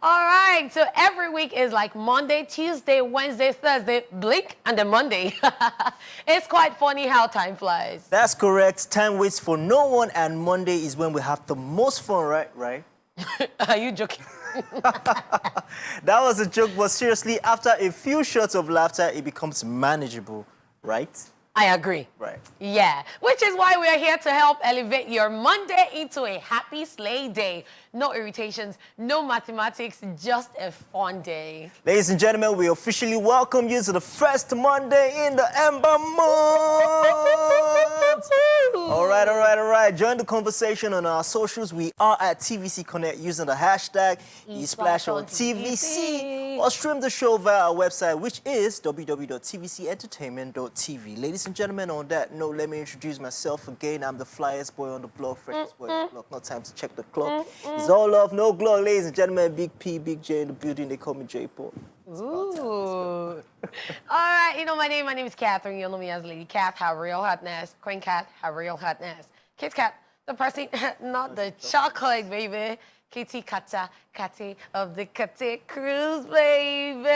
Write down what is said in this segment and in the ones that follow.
All right, so every week is like Monday, Tuesday, Wednesday, Thursday, blink, and then Monday. It's quite funny how time flies. That's correct. Time waits for no one, and Monday is when we have the most fun, right? Right? Are you joking? That was a joke, but seriously, after a few shots of laughter, it becomes manageable, right? I agree. Right. Yeah, which is why we are here to help elevate your Monday into a happy slay day. No irritations, no mathematics, just a fun day. Ladies and gentlemen, we officially welcome you to the first Monday in the Ember month. All right. Join the conversation on our socials. We are at TVC Connect using the hashtag eSplash on TVC, or stream the show via our website, which is www.tvcentertainment.tv. Ladies and gentlemen, on that note, let me introduce myself again. I'm the flyest boy on the block, freshest boy on the block. No time to check the clock. It's all love, no glory, ladies and gentlemen. Big P, Big J in the building. They call me J Paul. Ooh. All right, you know my name is Catherine. You know me as Lady Cath, her real hotness. Queen Cath, her real hotness. Kit Kat, the person, not the chocolate, baby. Kitty Kata, Catty of the Catty Cruise, baby.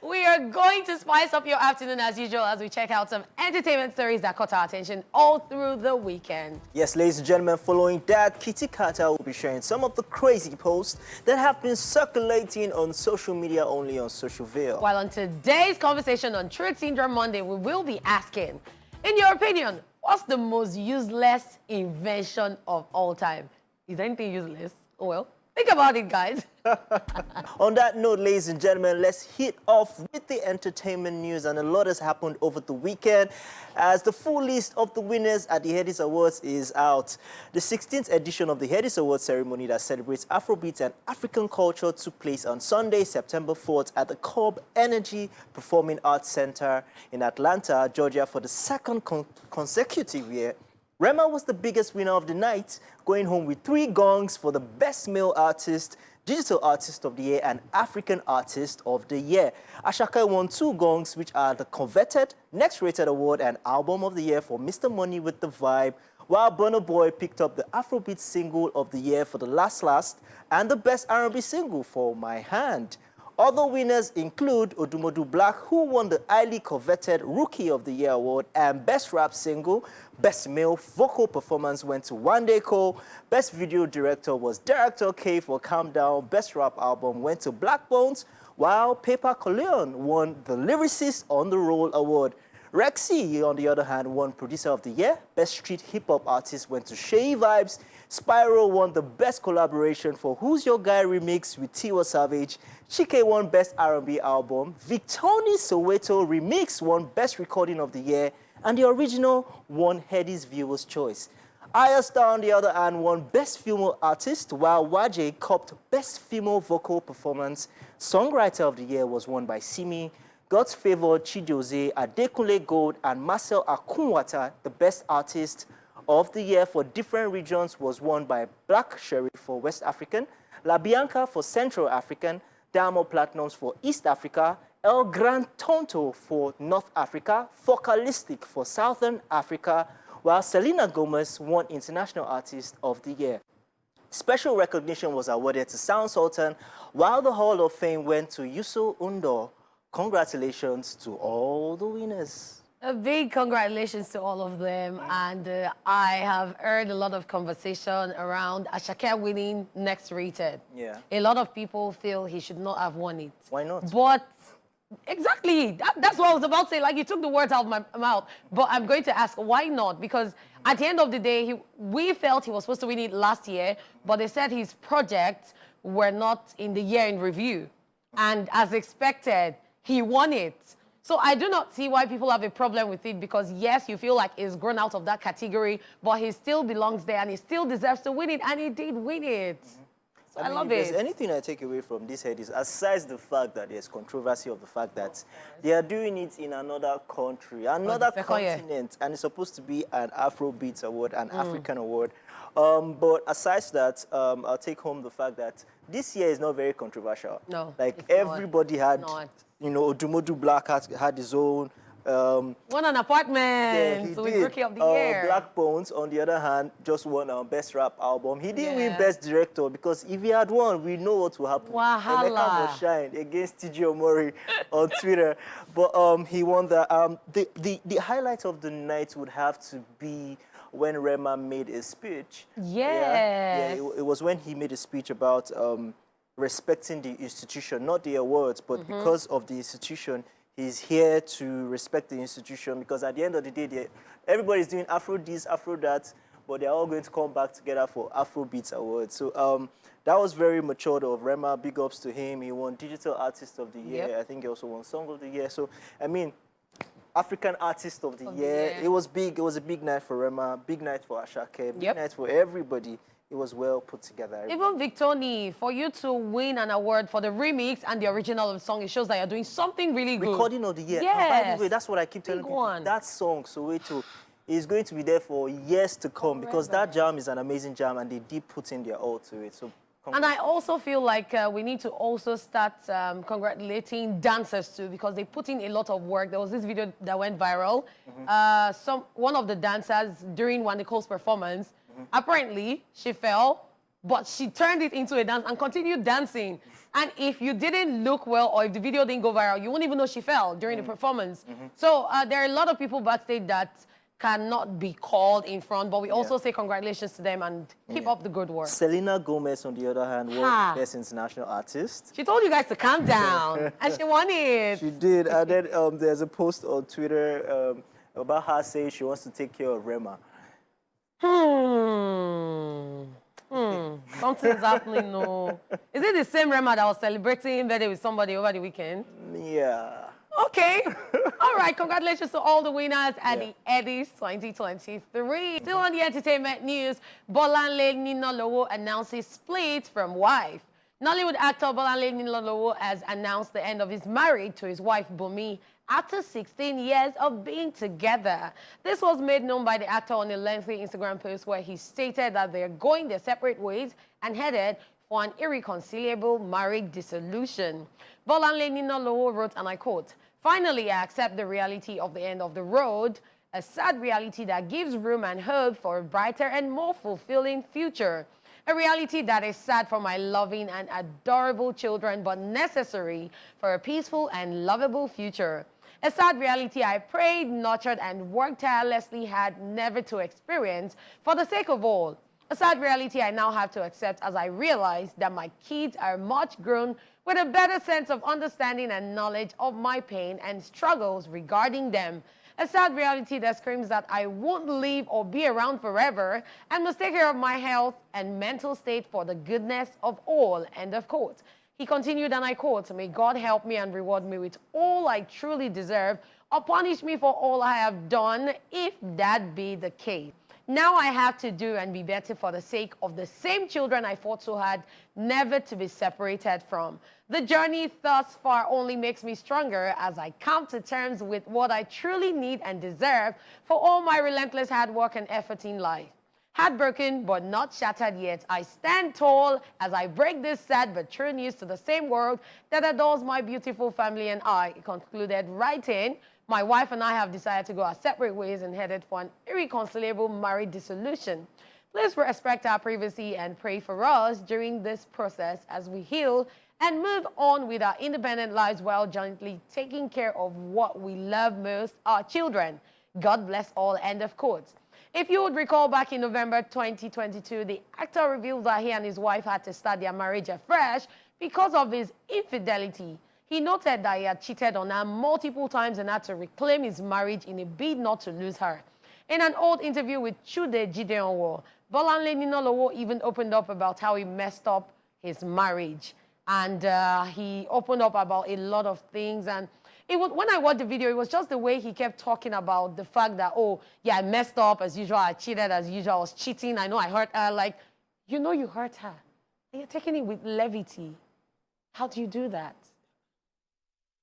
We are going to spice up your afternoon as usual as we check out some entertainment stories that caught our attention all through the weekend. Yes, ladies and gentlemen, following that, Kitty Kata will be sharing some of the crazy posts that have been circulating on social media, only on Social Veil. While on today's conversation on Truth Syndrome Monday, we will be asking, in your opinion, what's the most useless invention of all time? Is anything useless? Oh, well, think about it, guys. On that note, ladies and gentlemen, let's hit off with the entertainment news, and a lot has happened over the weekend as the full list of the winners at the Headies Awards is out. The 16th edition of the Headies Awards ceremony that celebrates Afrobeats and African culture took place on Sunday, September 4th at the Cobb Energy Performing Arts Center in Atlanta, Georgia for the second consecutive year. Rema was the biggest winner of the night, going home with 3 gongs for the Best Male Artiste, Digital Artist of the Year, and African Artist of the Year. Asake won 2 gongs, which are the Coveted, Next Rated Award, and Album of the Year for Mr. Money with the Vibe, while Burna Boy picked up the Afrobeats Single of the Year for the Last, and the Best R&B Single for My Hand. Other winners include Odumodublvck, who won the highly coveted Rookie of the Year award, and Best Rap Single. Best Male Vocal Performance went to Wande Coal. Best Video Director was Director K for Calm Down. Best Rap Album went to Black Bones, while Paper Coleon won the Lyricist on the Roll award. Rexy, on the other hand, won Producer of the Year. Best Street Hip Hop Artist went to Shay Vibes. Spyro won the Best Collaboration for Who's Your Guy remix with Tiwa Savage. Chike won Best R&B Album. Victoni Soweto remix won Best Recording of the Year. And the original won Headies Viewer's Choice. Arya, Starr, on the other hand, won Best Female Artist, while Wande Coal Best Female Vocal Performance. Songwriter of the Year was won by Simi. God's Favor, Chijioze, Adekunle Gold, and Marcel Akunwata, the Best Artist of the Year for different regions, was won by Black Sherry for West African, La Bianca for Central African, Diamond Platinums for East Africa, El Gran Tonto for North Africa, Focalistic for Southern Africa, while Selena Gomez won International Artist of the Year. Special recognition was awarded to Sound Sultan, while the Hall of Fame went to Yuso Undo. Congratulations to all the winners. A big congratulations to all of them. And I have heard a lot of conversation around Asake winning Next Rated. Yeah. A lot of people feel he should not have won it. Why not? But exactly, that's what I was about to say. Like, you took the words out of my mouth. But I'm going to ask, why not? Because at the end of the day, we felt he was supposed to win it last year, but they said his projects were not in the year in review. And as expected, he won it. So I do not see why people have a problem with it, because yes, you feel like he's grown out of that category, but he still belongs there and he still deserves to win it, and he did win it. So I love it. If there's anything I take away from this head is, aside the fact that there's controversy of the fact that they are doing it in another country, another continent, and it's supposed to be an Afrobeats award, an African award. But aside that, I'll take home the fact that this year is not very controversial. No, like everybody had, you know, Odumodublvck had his own, Won an apartment Yeah, he with did. Rookie of the Year. Black Bones, on the other hand, just won our Best Rap Album. He didn't win Yeah. Best Director because if he had won, we know what will happen. Wahala. Emeka must shine against TJ Omori on Twitter. But he won that. The highlight of the night would have to be when Rema made a speech. Yes. It was when he made a speech about respecting the institution, not the awards, but because of the institution, he's here to respect the institution, because at the end of the day, everybody's doing Afro this, Afro that, but they're all going to come back together for Afrobeats Awards. So that was very mature of Rema. Big ups to him. He won Digital Artist of the Year. I think he also won Song of the Year. So, I mean, African Artist of the Year. It was big. It was a big night for Rema, big night for Asake, big night for everybody. It was well put together. Even Victoni, for you to win an award for the remix and the original of the song, it shows that you're doing something really good. Recording of the Year. Yes. And by the way, that's what I keep telling people. One. That song, Soweto, is going to be there for years to come because that jam is an amazing jam and they did put in their all to it. So. And I also feel like we need to also start congratulating dancers too, because they put in a lot of work. There was this video that went viral. One of the dancers during Wande Coal's performance, apparently she fell, but she turned it into a dance and continued dancing. And if you didn't look well or if the video didn't go viral, you wouldn't even know she fell during the performance. So there are a lot of people backstage that cannot be called in front, but we also say congratulations to them and keep up the good work. Selena Gomez, on the other hand, won Best International Artist. She told you guys to calm down, and she won it. She did, and then there's a post on Twitter about her saying she wants to take care of Rema. Something's happening, no. Is it the same Rema that was celebrating birthday with somebody over the weekend? Yeah. Okay. All right. Congratulations to all the winners at the Headies 2023. Still on the entertainment news, Bolanle Ninalowo announces split from wife. Nollywood actor Bolanle Ninalowo has announced the end of his marriage to his wife Bumi after 16 years of being together. This was made known by the actor on a lengthy Instagram post where he stated that they're going their separate ways and headed for an irreconcilable marriage dissolution. Bolanle Ninalowo wrote, and I quote, "Finally, I accept the reality of the end of the road, a sad reality that gives room and hope for a brighter and more fulfilling future. A reality that is sad for my loving and adorable children, but necessary for a peaceful and lovable future. A sad reality I prayed, nurtured, and worked tirelessly hard never to experience for the sake of all. A sad reality I now have to accept as I realize that my kids are much grown with a better sense of understanding and knowledge of my pain and struggles regarding them. A sad reality that screams that I won't live or be around forever and must take care of my health and mental state for the goodness of all." End of quote. He continued, and I quote, "May God help me and reward me with all I truly deserve or punish me for all I have done, if that be the case. Now I have to do and be better for the sake of the same children I fought so hard never to be separated from. The journey thus far only makes me stronger as I come to terms with what I truly need and deserve for all my relentless hard work and effort in life. Heartbroken but not shattered yet, I stand tall as I break this sad but true news to the same world that adores my beautiful family and I," he concluded, writing, "My wife and I have decided to go our separate ways and headed for an irreconcilable marriage dissolution. Please respect our privacy and pray for us during this process as we heal and move on with our independent lives while jointly taking care of what we love most, our children. God bless all." End of quote. If you would recall, back in November 2022, the actor revealed that he and his wife had to start their marriage afresh because of his infidelity. He noted that he had cheated on her multiple times and had to reclaim his marriage in a bid not to lose her. In an old interview with Chude Gideonwo, Bolanle Ninalowo even opened up about how he messed up his marriage. And he opened up about a lot of things. And when I watched the video, it was just the way he kept talking about the fact that, oh, yeah, I messed up as usual. I cheated as usual. I was cheating. I know I hurt her. Like, you know you hurt her. And you're taking it with levity. How do you do that?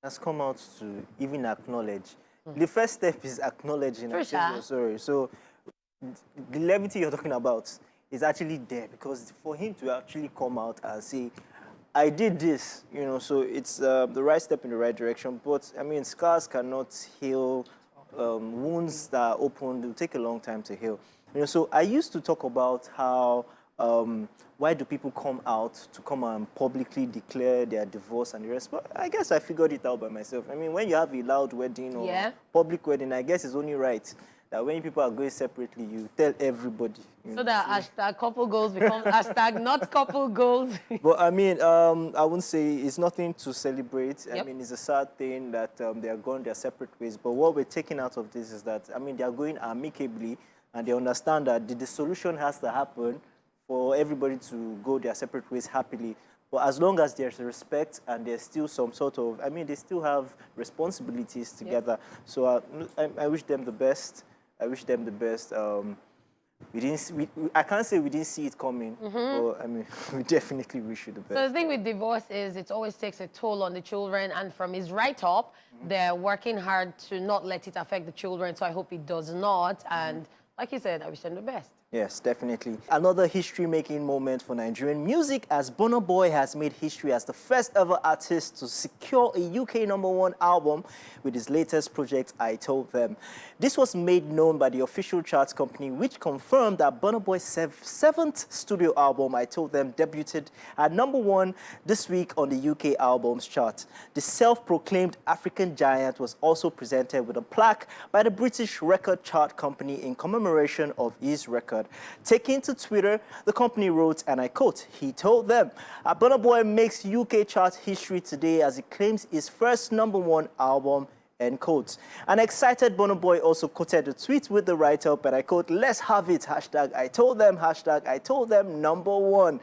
Has come out to even acknowledge. The first step is acknowledging. Sure. Sorry. So the levity you're talking about is actually there because for him to actually come out and say, "I did this," so it's the right step in the right direction. But I mean, scars cannot heal wounds that are open, they'll take a long time to heal. You know, so I used to talk about how why do people come out to come and publicly declare their divorce and the rest? But I guess I figured it out by myself. I mean, when you have a loud wedding or public wedding, I guess it's only right that when people are going separately, you tell everybody. So that hashtag couple goals becomes hashtag not couple goals. But I mean, I wouldn't say it's nothing to celebrate. I mean, it's a sad thing that they are going their separate ways. But what we're taking out of this is that, I mean, they are going amicably and they understand that the solution has to happen for everybody to go their separate ways happily. But as long as there's respect and there's still some sort of, I mean, they still have responsibilities together. So I wish them the best. I wish them the best. I can't say we didn't see it coming, but I mean, we definitely wish you the best. So the thing with divorce is it always takes a toll on the children, and from his right up, they're working hard to not let it affect the children, so I hope it does not. And like you said, I wish them the best. Yes, definitely. Another history-making moment for Nigerian music, as Burna Boy has made history as the first ever artist to secure a UK #1 album with his latest project, I Told Them. This was made known by the official charts company, which confirmed that Burna Boy's seventh studio album, I Told Them, debuted at #1 this week on the UK albums chart. The self-proclaimed African giant was also presented with a plaque by the British record chart company in commemoration of his record. Taking to Twitter, the company wrote, and I quote, "He told them, Burna Boy makes UK chart history today as he claims his first #1 album," end quote. An excited Burna Boy also quoted the tweet with the write-up, and I quote, "Let's have it, hashtag I told them, hashtag I told them #1.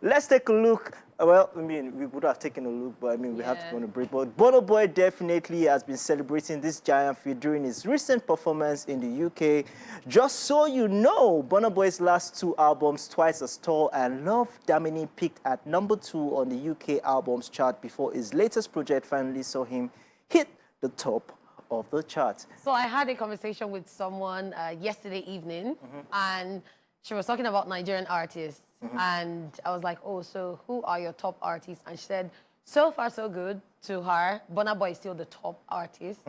Let's take a look. Well, I mean, we would have taken a look, but I mean, we have to go on a break. But Burna Boy definitely has been celebrating this giant feat during his recent performance in the UK. Just so you know, Burna Boy's last two albums, Twice as Tall and Love Damini, peaked at #2 on the UK albums chart before his latest project finally saw him hit the top of the chart. So I had a conversation with someone yesterday evening, and she was talking about Nigerian artists. And I was like, oh, so who are your top artists? And she said, so far so good to her. Burna Boy is still the top artist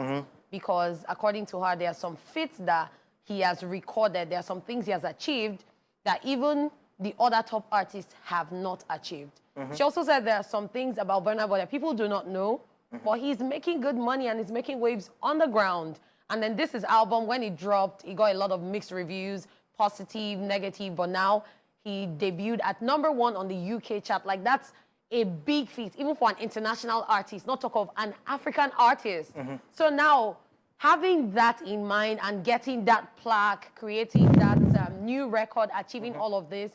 because according to her, there are some feats that he has recorded. There are some things he has achieved that even the other top artists have not achieved. She also said there are some things about Burna Boy that people do not know, but he's making good money and he's making waves on the ground. And then this is album, when it dropped, he got a lot of mixed reviews, positive, negative, but now he debuted at #1 on the UK chart. Like, that's a big feat, even for an international artist, not talk of an African artist. So now, having that in mind and getting that plaque, creating that new record, achieving all of this,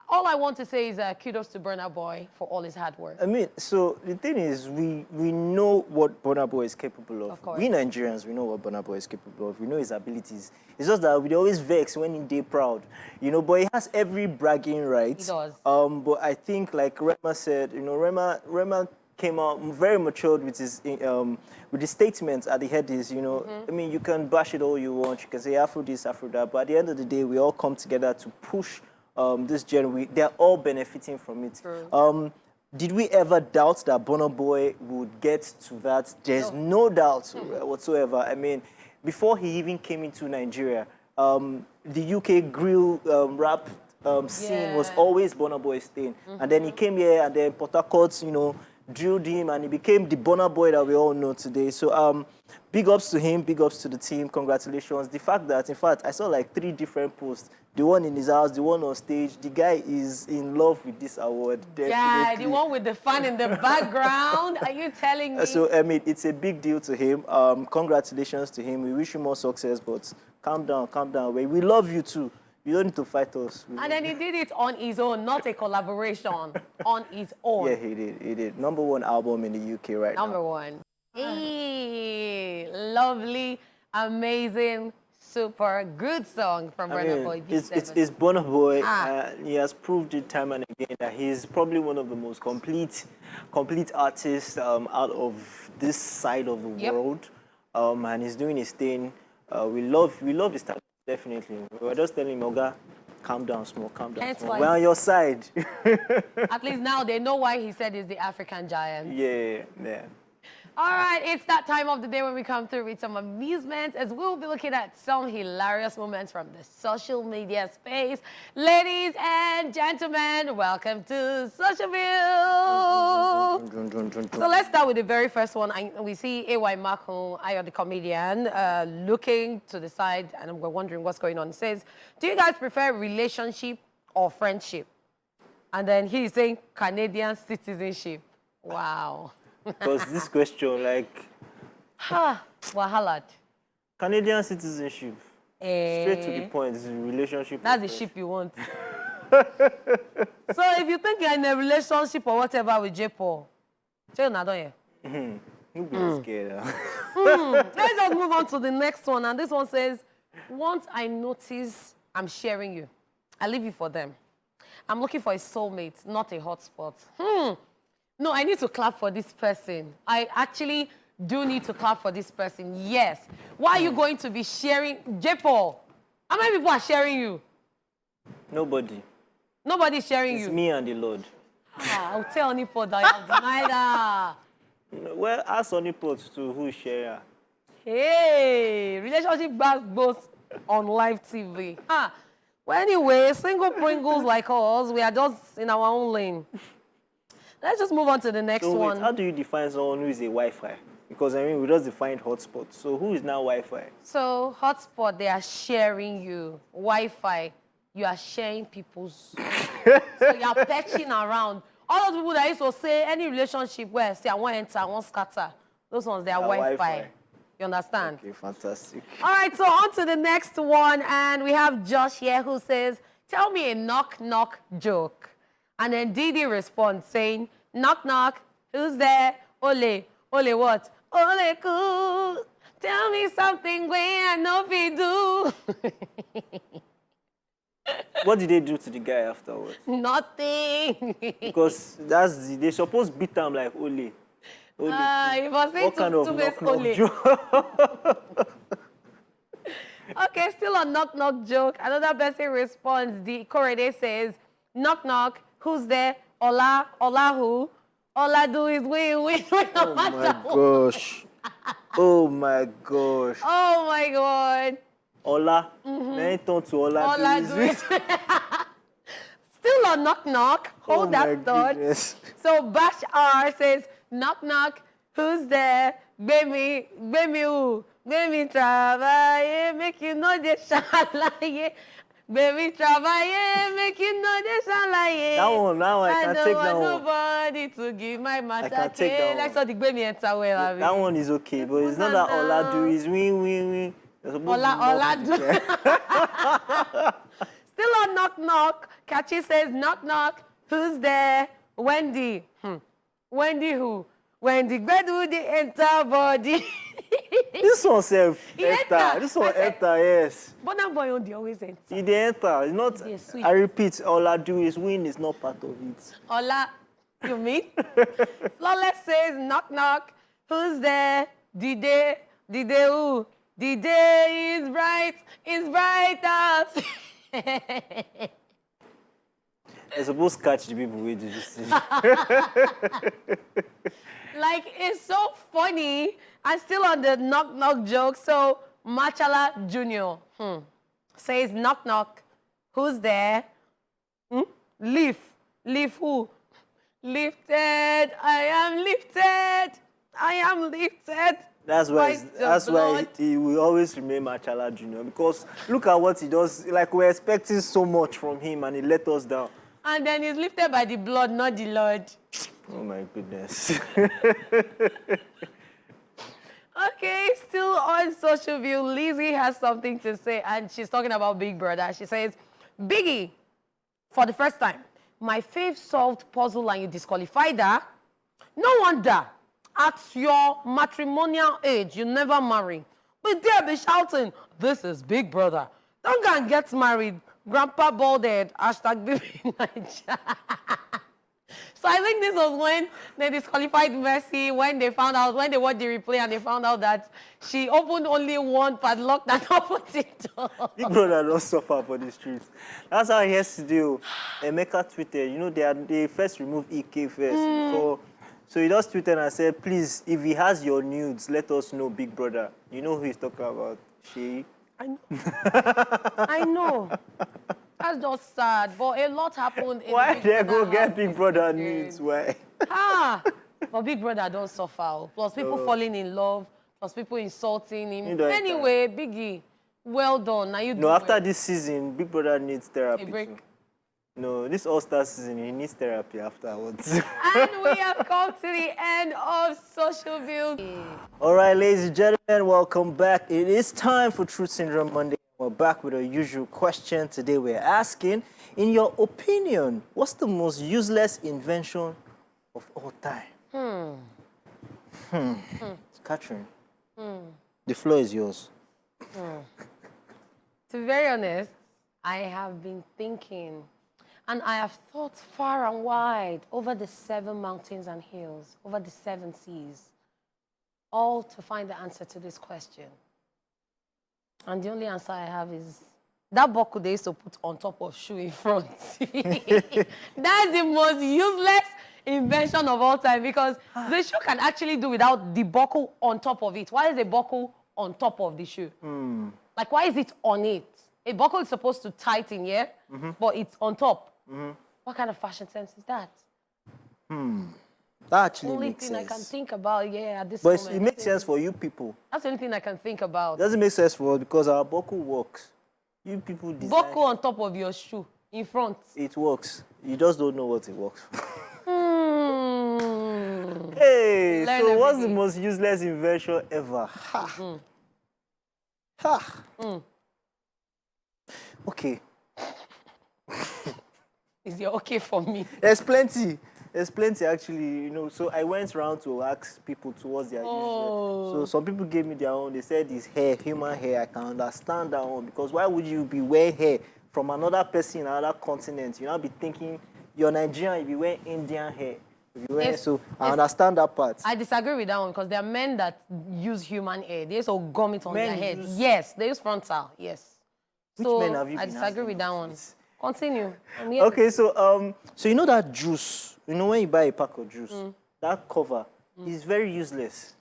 all I want to say is kudos to Burna Boy for all his hard work. I mean, so the thing is, we know what Burna Boy is capable of. Of course. We Nigerians, we know what Burna Boy is capable of. We know his abilities. It's just that we always vex when he proud, you know. But he has every bragging right. He does. But I think, like Rema said, you know, Rema came out very matured with his statements at the Headies. You know, I mean, you can bash it all you want. You can say Afro this, Afro that. But at the end of the day, we all come together to push this genre. They're all benefiting from it. True. Did we ever doubt that Burna Boy would get to that? There's no doubt whatsoever. I mean, before he even came into Nigeria, the UK grill rap scene was always Burna Boy's thing. And then he came here, and then Port Harcourt, you know, drilled him, and he became the Burna Boy that we all know today. So big ups to him, big ups to the team, congratulations. The fact that, in fact, I saw like 3 different posts. The one in his house, the one on stage. The guy is in love with this award, definitely. Yeah, the one with the fan in the background. Are you telling me? So, I mean, it's a big deal to him. Congratulations to him. We wish him more success, but calm down, calm down. We love you too. You don't need to fight us. And then he did it on his own, not a collaboration, on his own. Yeah, he did. He did. #1 album in the UK right now. #1. Hey, lovely, amazing, super good song from Burna Boy. It's Burna Boy. He has proved it time and again that he's probably one of the most complete artists out of this side of the world. And he's doing his thing. We love his talent. Definitely. We were just telling him, Oga, calm down, small, calm down. Small. We're on your side. At least now they know why he said he's the African giant. Yeah. All right, it's that time of the day when we come through with some amusement, as we'll be looking at some hilarious moments from the social media space. Ladies and gentlemen, welcome to Socialville. So let's start with the very first one. We see AY Marco, Arya the comedian, looking to the side, and we're wondering what's going on. It says, do you guys prefer relationship or friendship? And then he's saying Canadian citizenship. Wow. Because this question, like... Wahalat. Canadian citizenship. Straight to the point, it's a relationship. That's the ship you want. So if you think you're in a relationship or whatever with J-Paul, tell you don't hear. You'll be scared. Let's just move on to the next one. And this one says, once I notice I'm sharing you, I leave you for them. I'm looking for a soulmate, not a hotspot. No, I need to clap for this person. I actually do need to clap for this person. Yes. Why are you going to be sharing? J-Paul, how many people are sharing you? Nobody. Nobody's sharing you. It's me and the Lord. I'll tell Onipo that I've denied her. Well, ask Onipot to who is share. Hey, relationship bags both on live TV. Well, anyway, single Pringles like us, we are just in our own lane. Let's just move on to the next one. How do you define someone who is a Wi-Fi? Because, I mean, we just defined hotspot. So who is now Wi-Fi? So, hotspot, they are sharing you. Wi-Fi, you are sharing people's... So, you are patching around. All those people that used to say any relationship where, say, I want to enter, I want to scatter, those ones, they are Wi-Fi. You understand? Okay, fantastic. All right, so on to the next one. And we have Josh here who says, tell me a knock-knock joke. And then Didi responds saying, knock, knock, who's there? Ole, ole what? Ole cool. Tell me something when I know we do. What did they do to the guy afterwards? Nothing. Because they're supposed to beat him like Ole. Ole. He was saying what kind of knock-knock joke? Okay, still a knock-knock joke. Another person responds. The Korede says, knock, knock, who's there? Ola, Ola who? All I do is win. Oh my gosh. Oh my gosh. Oh my God. Ola. Then turn to Ola. All I do is still a knock knock. Hold that thought. Goodness. So Bash R says, knock knock, who's there? Baby who? Baby travailler, make you know the shalaye. Baby travailler, make you know the shalaye. That one, I can take that one. I don't want nobody to give my matter. I can take that one. That's how the baby enter well. That one is okay, but it's not that all I do is win. Ola do. Still on knock knock. Kachi says knock knock. Who's there? Wendy. Wendy who? Wendy Gbedu the enter body. This one self enter. Enter. This one enter, yes. Burna Boy on the always enter. He dey enter. It's not. I repeat, all I do is win. Is not part of it. Ola, you mean? Flawless says knock knock. Who's there? Dide who? The day is bright out. I'm supposed to catch the people with this. Like, it's so funny. I'm still on the knock-knock joke. So, Machala Jr. Says, knock, knock. Who's there? Leaf who? Lifted. I am lifted. That's why he will always remain Machala Jr. Because look at what he does. Like, we're expecting so much from him and he let us down. And then he's lifted by the blood, not the Lord. Oh my goodness. Okay, still on Social View, Lizzie has something to say, and she's talking about Big Brother. She says, Biggie, for the first time, my fave solved puzzle and you disqualified her. No wonder, at your matrimonial age, you never marry. But they'll be shouting, this is Big Brother. Don't go and get married. Grandpa baldhead, #BBNaija. So I think this was when they disqualified Mercy, when they watched the replay and they found out that she opened only one padlock that opened it door. Big Brother don't suffer for the streets. That's how he has to do. Emeka tweeted, you know, they first removed EK first. So So he just tweeted and said, please, if he has your nudes, let us know, big brother. You know who he's talking about? She. I know. I know. That's just sad. But a lot happened in Why Big they go Brother get house big this brother weekend. nudes? Why? But Big Brother don't suffer. Plus people falling in love. Plus people insulting him. You don't Anyway, Biggie, well done. Now you do No, after well. this season, Big Brother needs therapy A break. too. No, this All-Star season, he needs therapy afterwards. And we have come to the end of Social Bills. All right, ladies and gentlemen, welcome back. It is time for Truth Syndrome Monday. We're back with our usual question. Today we're asking, in your opinion, what's the most useless invention of all time? Catherine, the floor is yours. To be very honest, I have been thinking, and I have thought far and wide over the 7 mountains and hills, over the 7 seas, all to find the answer to this question. And the only answer I have is that buckle they used to put on top of shoe in front. That's the most useless invention of all time because the shoe can actually do without the buckle on top of it. Why is a buckle on top of the shoe? Like, why is it on it? A buckle is supposed to tighten, yeah? But it's on top. What kind of fashion sense is that? That actually Only makes thing sense. I can think about, yeah, at this But moment. it makes sense for you people. That's the only thing I can think about. It doesn't make sense for us because our buckle works. You people design. Buckle on top of your shoe, in front. It works. You just don't know what it works for. Hey, Learn so every what's the day. most useless invention ever? Ha. Ha. Okay. Is it okay for me? There's plenty. There's plenty actually, you know. So I went around to ask people towards their useless. So some people gave me their own. They said it's hair, human hair. I can understand that one because why would you be wearing hair from another person in another continent? You now be thinking you're Nigerian, you be wearing Indian hair. You be wearing, so I understand that part. I disagree with that one because there are men that use human hair. They also gum it on Men their head. use- Yes, they use frontal. Yes. Which So men have you I been disagree asking with that those one. things? Continue. I'm here. Okay, so you know that juice, you know when you buy a pack of juice, that cover is very useless.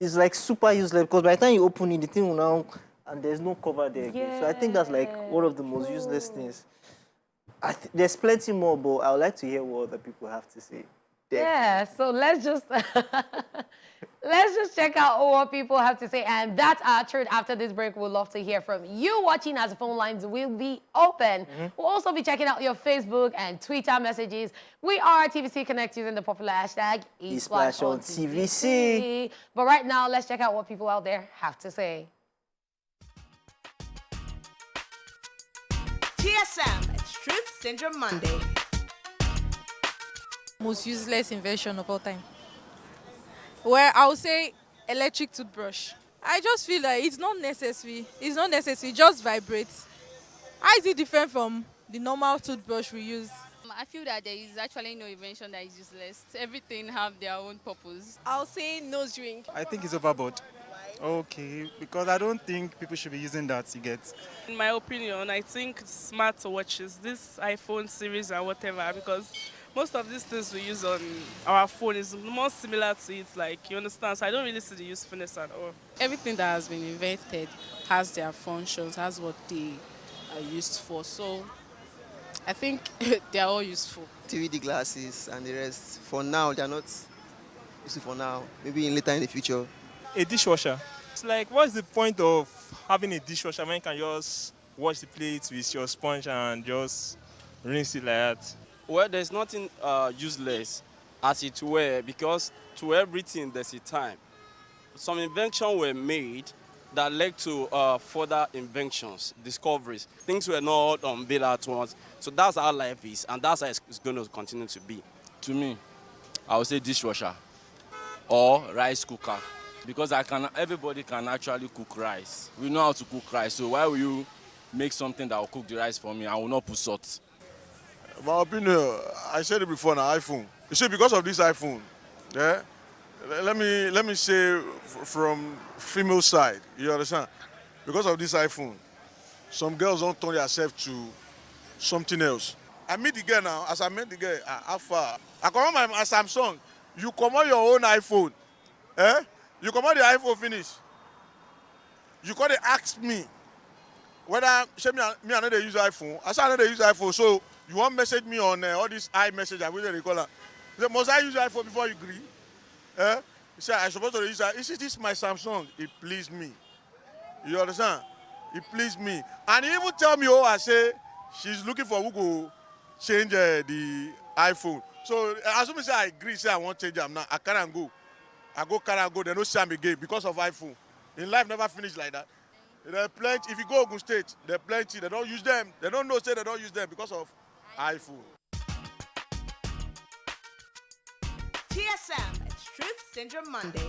It's like super useless because by the time you open it, the thing will now, and there's no cover there again. So I think that's like one of the most useless things. There's plenty more, but I would like to hear what other people have to say. There. Yeah, so let's just check out what people have to say. And that's our truth. After this break, we'd love to hear from you watching as the phone lines will be open. We'll also be checking out your Facebook and Twitter messages. We are TVC Connect using the popular hashtag eSplash on TVC. But right now, let's check out what people out there have to say. TSM, it's Truth Syndrome Monday. Most useless invention of all time. Well, I would say electric toothbrush. I just feel like it's not necessary. It's not necessary, it just vibrates. How is it different from the normal toothbrush we use? I feel that there is actually no invention that is useless. Everything have their own purpose. I'll say nose ring. I think it's overboard. Okay, because I don't think people should be using that, you get. In my opinion, I think smartwatches, this iPhone series and whatever, because most of these things we use on our phone is more similar to it, like, you understand? So I don't really see the usefulness at all. Everything that has been invented has their functions, has what they are used for. So I think they are all useful. 3D glasses and the rest. For now, they are not useful for now. Maybe later in the future. A dishwasher. It's like, what's the point of having a dishwasher when you can just wash the plates with your sponge and just rinse it like that? Well, there's nothing useless as it were, because to everything there's a time. Some inventions were made that led to further inventions, discoveries. Things were not built at once. So that's how life is, and that's how it's going to continue to be. To me, I would say dishwasher or rice cooker, because everybody can actually cook rice. We know how to cook rice, so why will you make something that will cook the rice for me? I will not put salt. My opinion, I said it before, now iPhone. You see, because of this iPhone, yeah, let me say from female side, you understand? Because of this iPhone, some girls don't turn themselves to something else. I meet the girl now, as I met the girl, how far? I come on my Samsung, You come on your own iPhone. Eh? You come on the iPhone finish. You got to ask me whether me I know they use iPhone. I said I know they use iPhone. So you want message me on all this iMessage I will call her. Must I use iPhone before you agree? Eh? He said I supposed to use that. Is this my Samsung? It pleased me. You understand? It pleased me. And he even tell me, oh, I say she's looking for who go change the iPhone. So as soon as I agree, say I want to change them now, I can't go. I go, they no see am again because of iPhone. In life never finish like that. There are plenty. If you go Ogun State, there are plenty. They don't use them. They don't know say they don't use them because of iPhone. TSM, it's Truth Syndrome Monday.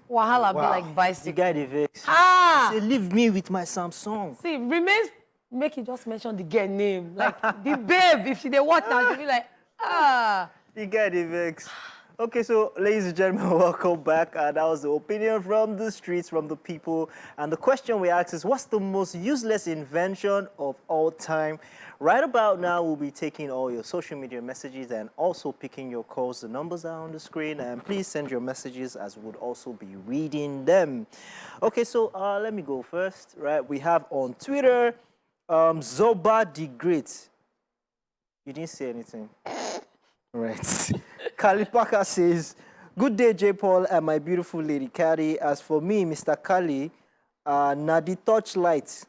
Wahala be like The bicycle. guy they vex. Ah! Say, leave me with my Samsung. See, remains, make you just mention the girl name. Like, the babe, if she dey watch now, she'll be like, ah. The guy they vex. Okay, so ladies and gentlemen, welcome back. That was the opinion from the streets, from the people. And the question we asked is, what's the most useless invention of all time? Right about now, we'll be taking all your social media messages and also picking your calls. The numbers are on the screen, and please send your messages as we would also be reading them. Okay, so let me go first, right? We have on Twitter, Zoba the Great. You didn't say anything. Right. Kalipaka says, good day, J. Paul and my beautiful lady, Carrie. As for me, Mr. Kali, na the torchlight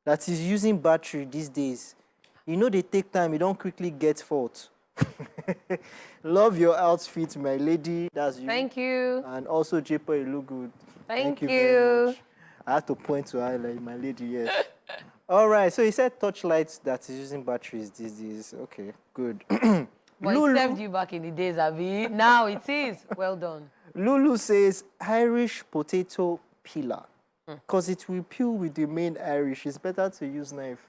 that is using battery these days. You know they take time, you don't quickly get fault. Love your outfit, my lady. That's you. Thank you. And also, J. Paul, you look good. Thank you. you. Very much. I have to point to highlight my lady, yes. All right, so he said torchlights that is using batteries these days. Okay, good. But it served you back in the days, Abi. Now it is. Well done. Lulu says Irish potato peeler. Because it will peel with the main Irish. It's better to use knife.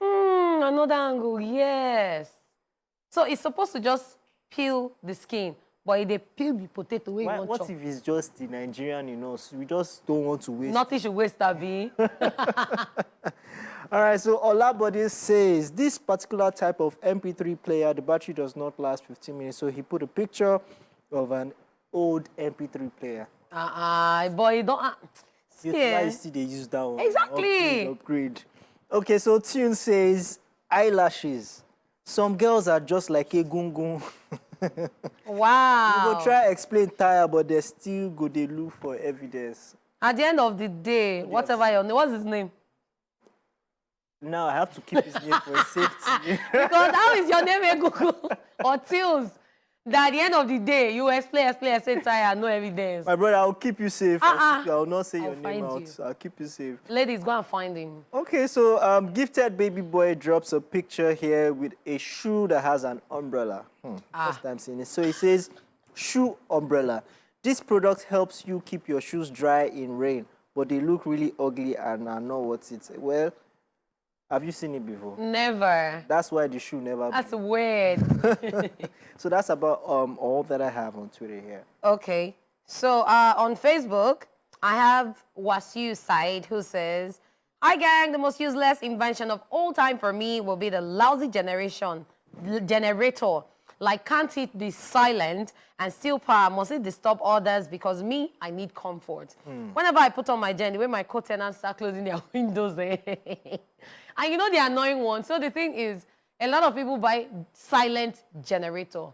Another angle, yes. So it's supposed to just peel the skin, but if they peel the potato, What if it's just the Nigerian in us? We just don't want to waste. Nothing should waste, Abi. All right, so Olabode says, this particular type of MP3 player, the battery does not last 15 minutes. So he put a picture of an old MP3 player. Boy, don't... Why see they use that one? Exactly. Upgrade. Okay, so Tune says, eyelashes. Some girls are just like a gungun. Wow. You go try explain tire, but they still go they look for evidence. At the end of the day, whatever your name, what's his name? Now I have to keep his name for safety. Because how is your name a Google or Tills? That at the end of the day, you explain, tire, no evidence. My brother, I'll keep you safe. I will not say your name out. I'll keep you safe. Ladies, go and find him. Okay, so Gifted Baby Boy drops a picture here with a shoe that has an umbrella. First time seeing it. So it says, shoe umbrella. This product helps you keep your shoes dry in rain, but they look really ugly and are not worth it. Well, have you seen it before? Never. That's why the shoe never. That's weird. So that's about all that I have on Twitter here. Okay. So on Facebook, I have Wasiu Said who says, hi gang, the most useless invention of all time for me will be the lousy generator. Like, can't it be silent and steal power? Must it disturb others? Because me, I need comfort. Whenever I put on my gen, the way my co-tenants start closing their windows, and you know the annoying one. So the thing is, a lot of people buy silent generator,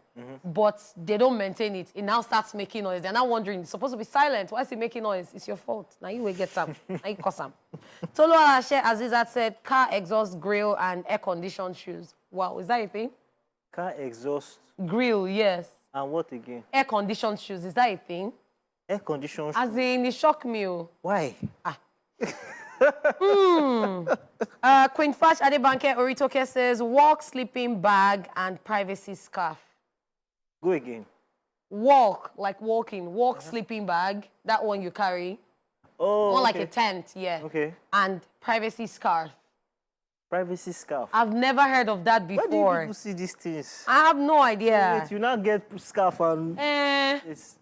but they don't maintain it. It now starts making noise. They're now wondering, it's supposed to be silent. Why is it making noise? It's your fault. Now you will get some. Now you cause some. Tolu Alashe Azizat said, car exhaust grill and air-conditioned shoes. Wow, is that a thing? Car exhaust. Grill, yes. And what again? Air-conditioned shoes. Is that a thing? Air-conditioned shoes? As in, it shocked me. Why? Queen Fash Adebanke Oritoke says, walk, sleeping bag, and privacy scarf. Go again. Walk, like walking. Walk, sleeping bag. That one you carry. Oh, more like a tent, yeah. Okay. And privacy scarf. Privacy scarf. I've never heard of that before. Where do people see these things? I have no idea. Wait, you now get scarf and... It's...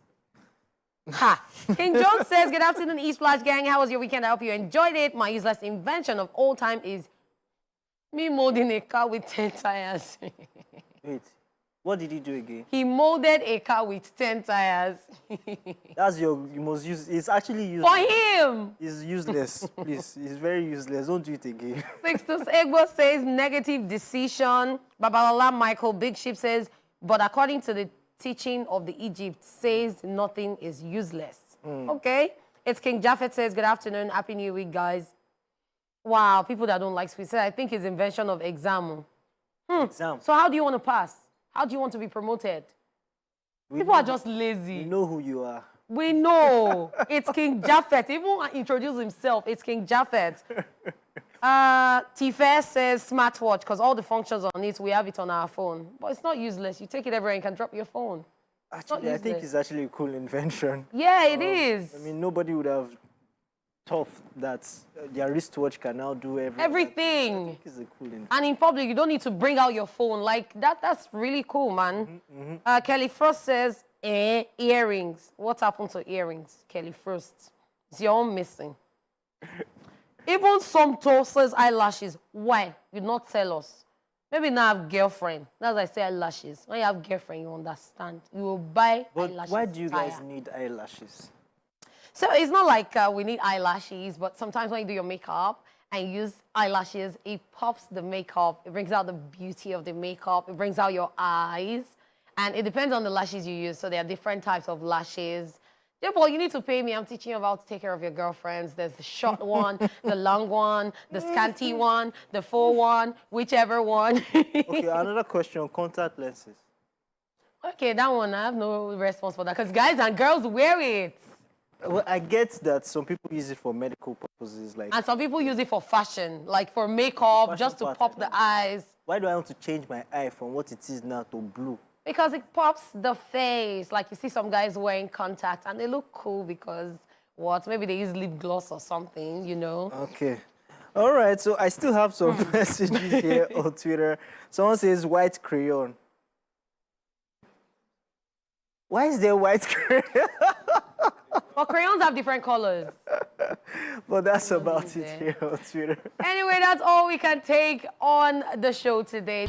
Ha! King John says, good afternoon, East Flash Gang. How was your weekend? I hope you enjoyed it. My useless invention of all time is me molding a car with 10 tires. Wait, What did he do again? He molded a car with 10 tires. That's you must use. It's actually useless. For him! It's useless, please. It's very useless. Don't do it again. Sixtus Egbo says negative decision. Babalala Michael Big Ship says, but according to the teaching of the Egypt, says nothing is useless. Okay. It's King Japheth says, good afternoon. Happy New Week, guys. Wow, people that don't like sweets. I think it's invention of exam. Exam. So how do you want to pass? How do you want to be promoted? People are just lazy. We know who you are. We know. It's King Japheth. Even introduce himself. It's King Japheth. Tife says smartwatch because all the functions on it, we have it on our phone. But it's not useless. You take it everywhere and can drop your phone. Actually, I think it's actually a cool invention. Yeah, it is. I mean, nobody would have thought that their wristwatch can now do everything. Everything. I think it's a cool invention. And in public, you don't need to bring out your phone. Like, that's really cool, man. Kelly Frost says, earrings. What happened to earrings, Kelly Frost? It's your own missing. Even some says eyelashes. Why? You not tell us. Maybe now have girlfriend. That's why I say eyelashes. When you have girlfriend, you understand. You will buy eyelashes. Why do you guys need eyelashes? So it's not like we need eyelashes, but sometimes when you do your makeup and you use eyelashes, it pops the makeup. It brings out the beauty of the makeup. It brings out your eyes. And it depends on the lashes you use. So there are different types of lashes. Yeah, boy, you need to pay me. I'm teaching you about to take care of your girlfriends. There's the short one, the long one, the scanty one, the full one, whichever one. Okay, another question, contact lenses. Okay, that one, I have no response for that because guys and girls wear it. Well, I get that some people use it for medical purposes. And some people use it for fashion, like for makeup, just to pop the eyes. Why do I want to change my eye from what it is now to blue? Because it pops the face. Like you see some guys wearing contacts and they look cool because what? Maybe they use lip gloss or something, you know? Okay. All right, so I still have some messages here on Twitter. Someone says white crayon. Why is there white crayon? Well, crayons have different colors. But that's about it here on Twitter. Anyway, that's all we can take on the show today.